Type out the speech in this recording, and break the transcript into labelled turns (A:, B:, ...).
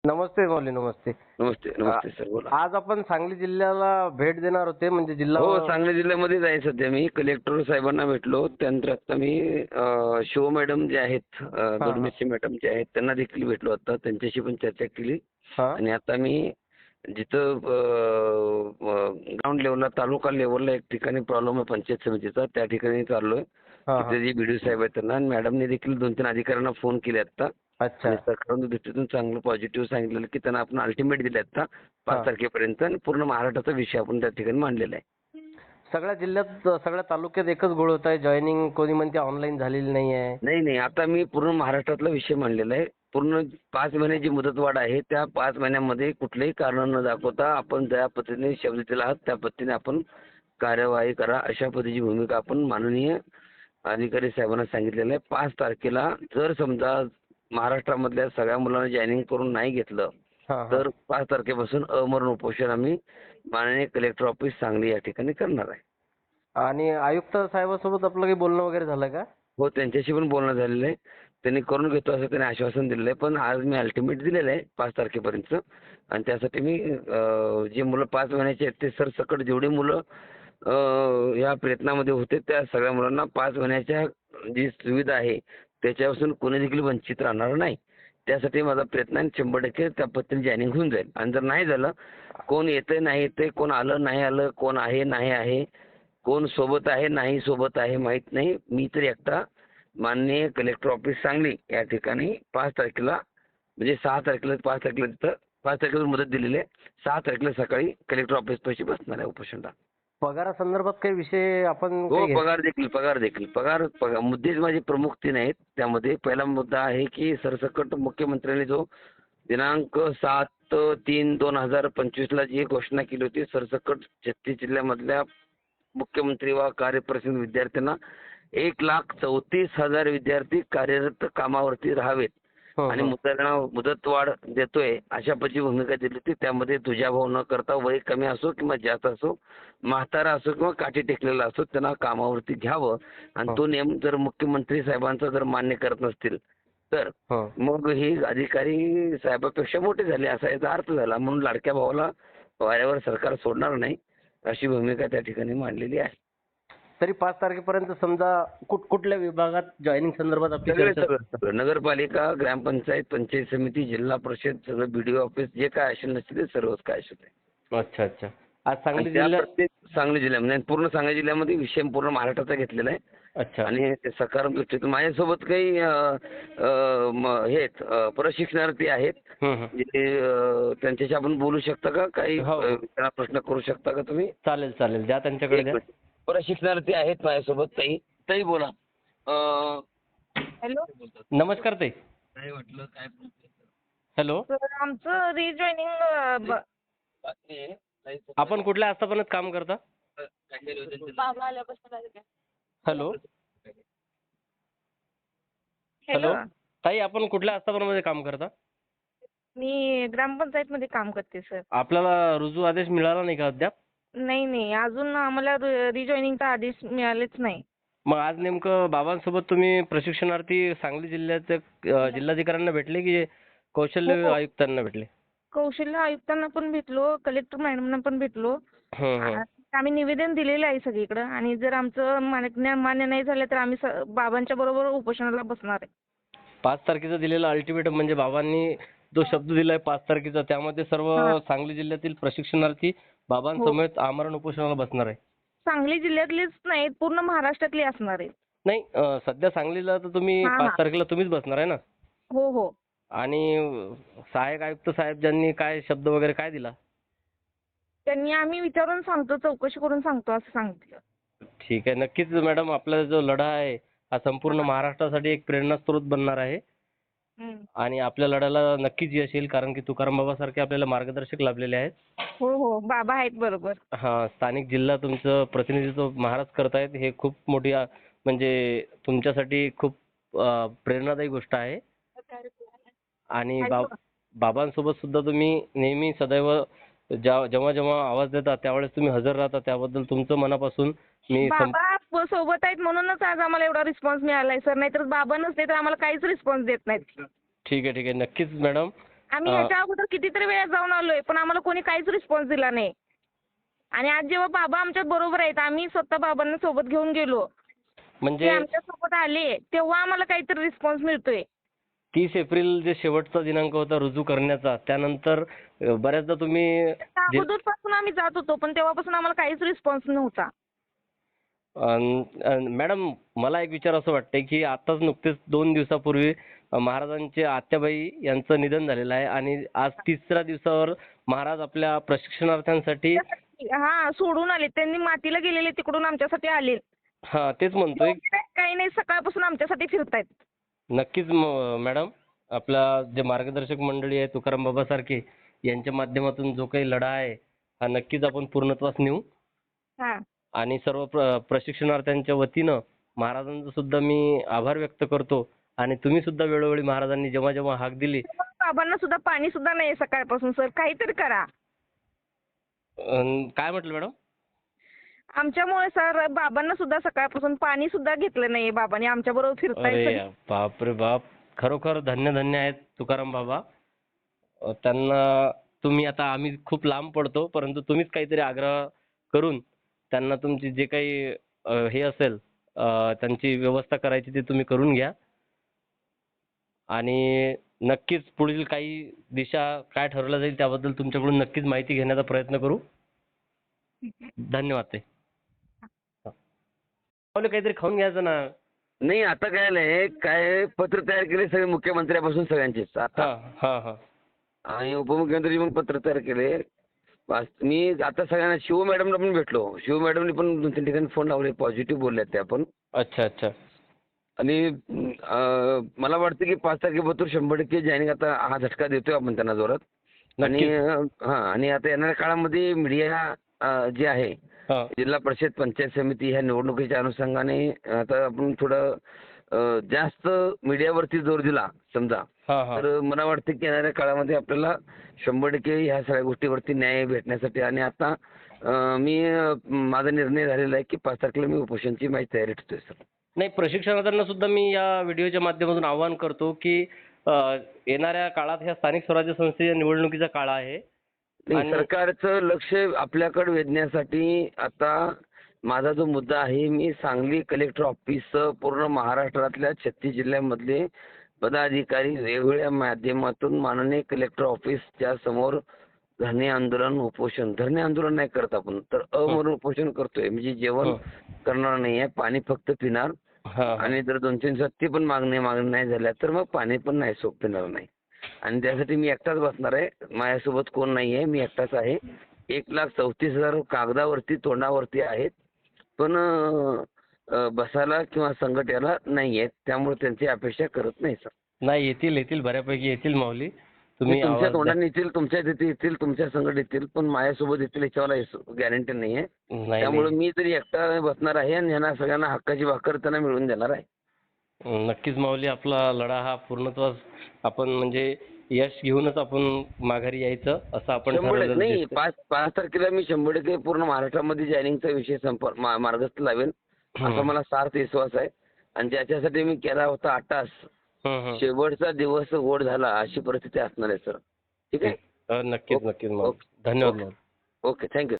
A: नमस्ते माऊली, नमस्ते.
B: नमस्ते नमस्ते sir, बोला.
A: आज आपण सांगली जिल्ह्याला भेट देणार होते, म्हणजे जिल्हा
B: हो, सांगली जिल्ह्यामध्येच आहे सध्या मी. कलेक्टर साहेबांना भेटलो. त्यानंतर आता मी शिव मॅडम जे आहेत,
A: हां, हां.
B: दोडमेश्वर मॅडम जे आहेत, त्यांना देखील भेटलो आता. त्यांच्याशी पण चर्चा केली.
A: हां.
B: आणि आता मी जिथं ग्राउंड लेवलला, तालुका लेवलला एक ठिकाणी प्रॉब्लेम आहे पंचायत समितीचा, त्या ठिकाणी चाललोय.
A: हां, हां.
B: तिथे जे बीडीओ साहेब आहेत त्यांना, आणि मॅडमने देखील 2-3 अधिकाऱ्यांना फोन केले आता.
A: अच्छा.
B: आणि सरकारच्या दृष्टीतून चांगलं पॉझिटिव्ह सांगितलेलं की त्यांना आपण अल्टिमेट दिले आता 5
A: हां.
B: तारखेपर्यंत, आणि पूर्ण महाराष्ट्राचा विषय आपण त्या ठिकाणी मांडलेला आहे.
A: सगळ्या जिल्ह्यात, सगळ्या तालुक्यात एकच गोळ होत आहे. जॉईनिंग कोणी म्हणते ऑनलाईन झालेली नाही आहे.
B: नाही नाही, आता मी पूर्ण महाराष्ट्रातला विषय मांडलेला आहे. पूर्ण 5 महिन्याची मुदतवाढ आहे. त्या 5 महिन्यामध्ये कुठलेही कारण न दाखवता आपण ज्या पद्धतीने शब्द दिला आहात त्या पद्धतीने आपण कार्यवाही करा, अशा पद्धतीची भूमिका आपण माननीय अधिकारी साहेबांना सांगितलेलं आहे. 5 तारखेला जर समजा महाराष्ट्रामधल्या सगळ्या मुलांना जॉईनिंग करून नाही घेतलं,
A: हां, हां.
B: तर 5 तारखेपासून अमरण उपोषण आम्ही माननीय कलेक्टर ऑफिस सांगली या ठिकाणी करणार आहे.
A: आणि आयुक्त साहेबांसोबत आपलं काही बोलणं वगैरे झालं का?
B: हो, त्यांच्याशी पण बोलणं झालेलं आहे. त्यांनी करून घेतो असं त्यांनी आश्वासन दिलेलं आहे. पण आज मी अल्टिमेट दिलेलं आहे 5 तारखेपर्यंत. आणि त्यासाठी मी जी मुलं 5 महिन्याची आहेत ते सरसकट जेवढी मुलं या प्रयत्नामध्ये होते त्या सगळ्या मुलांना 5 महिन्याच्या जी सुविधा आहे त्याच्यापासून कोणी देखील वंचित राहणार नाही. त्यासाठी माझा प्रयत्न आहे. 100% त्या पद्धतीने जॉईनिंग होऊन जाईल. आणि जर नाही झालं, कोण येतंय नाही येतंय, कोण आलं नाही आलं, कोण आहे नाही आहे, कोण सोबत आहे नाही सोबत आहे माहीत नाही, मी तर एकटा माननीय कलेक्टर ऑफिस सांगली या ठिकाणी 5 तारखेला, म्हणजे 6 तारखेला, 5 तारखेला तिथं 5 तारखेला मुदत दिलेली आहे. 6 तारखेला सकाळी कलेक्टर ऑफिस पाशी बसणार आहे उपोषणला.
A: पगारासंदर्भात काही विषय आपण
B: हो,
A: काही
B: पगार मुद्देच माझे प्रमुख 3 आहेत. त्यामध्ये पहिला मुद्दा आहे की सरसकट मुख्यमंत्र्यांनी जो दिनांक 7/3/2025 ला जी घोषणा केली होती, सरसकट 36 जिल्ह्यामधल्या मुख्यमंत्री व कार्यप्रसिद्ध विद्यार्थ्यांना 1,34,000 विद्यार्थी कार्यरत कामावरती राहावेत आणि मुदतवाढ देतोय अशा पद्धतीची भूमिका दिली होती. त्यामध्ये तुझ्याभाव न करता वय कमी असो किंवा जास्त असो, म्हातारा असो किंवा काठी टेकलेला असो, त्यांना कामावरती घ्यावं. आणि तो नियम जर मुख्यमंत्री साहेबांचा जर मान्य करत नसतील तर मग हे अधिकारी साहेबापेक्षा मोठे झाले असा याचा अर्थ झाला. म्हणून लाडक्या भावाला वाऱ्यावर सरकार सोडणार नाही अशी भूमिका त्या ठिकाणी मांडलेली आहे.
A: तरी 5 तारखेपर्यंत समजा कुठल्या विभागात जॉईनिंग संदर्भात आपली
B: सगळे
A: चर्चा.
B: सगळं नगरपालिका, ग्रामपंचायत, पंचायत समिती, जिल्हा परिषद, सगळं बीडीओ ऑफिस जे काय असेल नसतील ते सर्वच काय असेल ते.
A: अच्छा, अच्छा. आज
B: आणि
A: सांगली
B: त्या
A: जिल्ह्यात.
B: प्रत्येक सांगली जिल्ह्यामध्ये आणि पूर्ण सांगली जिल्ह्यामध्ये विषय पूर्ण महाराष्ट्राचा घेतलेला आहे.
A: अच्छा.
B: आणि ते सकारात्मक दृष्टीतून माझ्यासोबत काही हे आहेत, प्रशिक्षणार्थी आहेत.
A: हं, हं.
B: जे त्यांच्याशी आपण बोलू शकता का? काही
A: हो.
B: त्यांना प्रश्न करू शकता का तुम्ही?
A: चालेल, चालेल. द्या त्यांच्याकडे
B: एक
A: द्या.
B: मिनिट. प्रशिक्षणार्थी आहेत माझ्यासोबत. ताई ताई बोला.
C: हॅलो
A: नमस्कार ताई.
B: काय वाटलं काय
A: हॅलो.
C: सर, आमचं रिजॉईनिंग
A: आपण कुठल्या आस्थापनात काम करता?
C: बाबा आल्यापासून झालं का?
A: हॅलो.
C: हॅलो,
A: ताई, आपण कुठल्या आस्थापनामध्ये काम करता?
C: मी ग्रामपंचायत मध्ये काम करते सर.
A: आपल्याला रुजू आदेश मिळाला नाही का अद्याप?
C: नाही, अजून आम्हाला रिजॉईनिंगचा आदेश मिळालेच नाही.
A: मग आज नेमकं बाबांसोबत तुम्ही प्रशिक्षणार्थी सांगली जिल्ह्याचे जिल्हाधिकाऱ्यांना भेटले की कौशल्य
C: हो.
A: आयुक्तांना भेटले?
C: कौशल्य आयुक्तांना पण भेटलो, कलेक्टर मॅडमना पण भेटलो.
A: हं, हं.
C: आम्ही निवेदन दिलेलं आहे सगळीकडे, आणि जर आमचं मान्य नाही झालं तर आम्ही बाबांच्या बरोबर उपोषणाला बसणार आहे.
A: 5 तारखेचा दिलेला अल्टिमेटम म्हणजे बाबांनी जो शब्द दिलाय 5 तारखेचा, त्यामध्ये सर्व
C: हां.
A: सांगली जिल्ह्यातील प्रशिक्षणार्थी बाबांसमेत आमरण उपोषणाला बसणार आहे.
C: सांगली जिल्ह्यातलीच नाही, पूर्ण महाराष्ट्रातली असणार आहे.
A: नाही, सध्या सांगलीला तर तुम्ही
C: हां,
A: 5
C: हां.
A: तारखेला तुम्हीच बसणार आहे ना?
C: हो.
A: आणि सहाय्यक आयुक्त साहेब ज्यांनी काय शब्द वगैरे काय दिला?
C: त्यांनी आम्ही विचारून सांगतो, चौकशी करून सांगतो असं सांगितलं.
A: ठीक आहे. नक्कीच मॅडम, आपला जो लढा आहे हा संपूर्ण महाराष्ट्रासाठी एक प्रेरणास्त्रोत बनणार आहे.
C: हं.
A: आणि आपल्या लढ्याला नक्कीच यश येईल, कारण की तुकाराम बाबासारखे आपल्याला मार्गदर्शक लाभलेले आहेत.
C: हो, बाबा आहेत बरोबर.
A: हां, स्थानिक जिल्हा तुमचं प्रतिनिधित्व महाराज करतायत, हे खूप मोठी म्हणजे तुमच्यासाठी खूप प्रेरणादायी गोष्ट आहे. आणि बाबांसोबत सुद्धा तुम्ही नेहमी सदैव जेव्हा जेव्हा आवाज देता त्यावेळेस तुम्ही हजर राहता, त्याबद्दल तुमचं मनापासून मी
C: बाबा सोबत आहेत म्हणूनच आज आम्हाला एवढा रिस्पॉन्स मिळालाय सर, नाहीतर बाबा नसते तर आम्हाला काहीच रिस्पॉन्स देत नाहीत.
A: ठीक आहे. नक्कीच मॅडम,
C: आम्ही ह्याच्या अगोदर कितीतरी वेळा जाऊन आलोय पण आम्हाला कोणी काहीच रिस्पॉन्स दिला नाही. आणि आज जेव्हा बाबा आमच्या बरोबर आहेत आम्ही स्वतः बाबांना सोबत घेऊन गेलो ते
A: म्हणजे
C: आमच्या सोबत आले तेव्हा आम्हाला काहीतरी रिस्पॉन्स मिळतोय.
A: 30 एप्रिल जे शेवटचा दिनांक होता रुजू करण्याचा, त्यानंतर बऱ्याचदा तुम्ही
C: त्या अगोदरपासून आम्ही जात होतो पण तेव्हापासून आम्हाला काहीच रिस्पॉन्स नव्हता.
A: मॅडम मला एक विचार असं वाटतंय की आताच नुकतेच 2 दिवसापूर्वी महाराजांचे आत्याबाई यांचं निधन झालेलं आहे आणि आज 3ऱ्या दिवसावर महाराज आपल्या प्रशिक्षणार्थ्यांसाठी
C: हा सोडून आले त्यांनी मातीला गेलेले तिकडून आमच्यासाठी आले.
A: हा तेच म्हणतोय.
C: काही नाही सकाळपासून आमच्यासाठी फिरतायत.
A: नक्कीच मॅडम आपला जे मार्गदर्शक मंडळी आहे तुकाराम बाबा सारखे यांच्या माध्यमातून जो काही लढा आहे हा नक्कीच आपण पूर्णत्वास नेऊ.
C: हा
A: आणि सर्व प्रशिक्षणार्थ्यांच्या वतीनं महाराजांचा सुद्धा मी आभार व्यक्त करतो आणि तुम्ही सुद्धा वेळोवेळी महाराजांनी जेव्हा जेव्हा हाक दिली.
C: बाबांना सुद्धा पाणी सुद्धा नाही सकाळपासून सर काहीतरी करा.
A: काय म्हटलं मॅडम?
C: आमच्यामुळे सर बाबांना सुद्धा सकाळपासून पाणी सुद्धा घेतलं नाही बाबांनी आमच्या बरोबर फिरतायत.
A: अरे बाप रे बाप, खरोखर धन्य धन्य आहेत तुकाराम बाबा. त्यांना तुम्ही आता आम्ही खूप लांब पडतो परंतु तुम्हीच काहीतरी आग्रह करून त्यांना तुमची जे काही हे असेल त्यांची व्यवस्था करायची ती तुम्ही करून घ्या आणि नक्कीच पुढील काही दिशा काय ठरवलं जाईल त्याबद्दल तुमच्याकडून नक्कीच माहिती घेण्याचा प्रयत्न करू. धन्यवाद ताई. काहीतरी खाऊन घ्यायचं ना.
B: नाही आता काय नाही काय पत्र तयार केले सगळे मुख्यमंत्र्यापासून सगळ्यांचेच आता.
A: हा हा
B: आणि उपमुख्यमंत्री पण पत्र तयार केले. मी आता सगळ्यांना शिव मॅडमला पण भेटलो. शिव मॅडमनी पण 2-3 ठिकाणी फोन लावले पॉझिटिव्ह बोलल्यात त्या पण.
A: अच्छा अच्छा.
B: आणि मला वाटतं की 5 तारखेपासून 100% जॉईनिंग आता हा झटका देतोय आपण त्यांना जोरात. आणि आणि आता येणाऱ्या काळामध्ये मीडिया जे आहे जिल्हा परिषद पंचायत समिती ह्या निवडणुकीच्या अनुषंगाने आता आपण थोडं जास्त मीडियावरती जोर दिला समजा तर मला वाटतं की येणाऱ्या काळामध्ये आपल्याला 100% ह्या सगळ्या गोष्टीवरती न्याय भेटण्यासाठी आणि आता माझा निर्णय झालेला आहे की 5 तारखेला मी उपोषणची माझी तयारी ठेवतोय सर.
A: नाही प्रशिक्षणार्थ्यांना सुद्धा मी या व्हिडिओच्या माध्यमातून आवाहन करतो की येणाऱ्या काळात ह्या स्थानिक स्वराज्य संस्थेच्या निवडणुकीचा काळ आहे.
B: सरकारचं लक्ष आपल्याकडे वेधण्यासाठी आता माझा जो मुद्दा आहे मी सांगली कलेक्टर ऑफिस पूर्ण महाराष्ट्रातल्या 36 जिल्ह्यांमधले पदाधिकारी वेगवेगळ्या माध्यमातून माननीय कलेक्टर ऑफिसच्या समोर धरणे आंदोलन उपोषण धरणे आंदोलन नाही करत आपण तर अमरण उपोषण करतोय. म्हणजे जेवण करणार नाहीये पाणी फक्त पिणार आणि जर 2-3 दिवसात ते पण मागण्या नाही झाल्या तर मग पाणी पण नाही पिणार नाही. आणि त्यासाठी मी एकटाच बसणार आहे. माझ्यासोबत कोण नाहीये मी एकटाच आहे. 1,34,000 कागदावरती तोंडावरती आहेत पण बसायला किंवा संघटनेला नाहीयेत त्यामुळे त्यांची अपेक्षा करत नाही सर.
A: नाही येतील बऱ्यापैकी येतील माऊली.
B: तुम्ही तुमच्या तोंडाने येतील तुमच्या तिथे येतील तुमच्या संघट येतील पण माझ्यासोबत येतील याच्यावर गॅरंटी नाहीये. त्यामुळे मी तरी एकटा बसणार आहे आणि यांना सगळ्यांना हक्काची भाकर त्यांना मिळवून देणार आहे.
A: नक्कीच माऊली आपला लढा हा पूर्णत्वास आपण म्हणजे यश घेऊनच आपण माघारी यायचं असं आपण ठरवलेलं
B: नाही. 5 तारखेला मी 100% पूर्ण महाराष्ट्रामध्ये जॉईनिंगचा विषय मार्गस्थ लावेल असा मला सार्थ विश्वास आहे. आणि ज्याच्यासाठी मी केला होता 8 तास शेवटचा दिवस ओढ झाला अशी परिस्थिती असणार आहे सर. ठीक आहे.
A: नक्कीच धन्यवाद.
B: Okay thank you.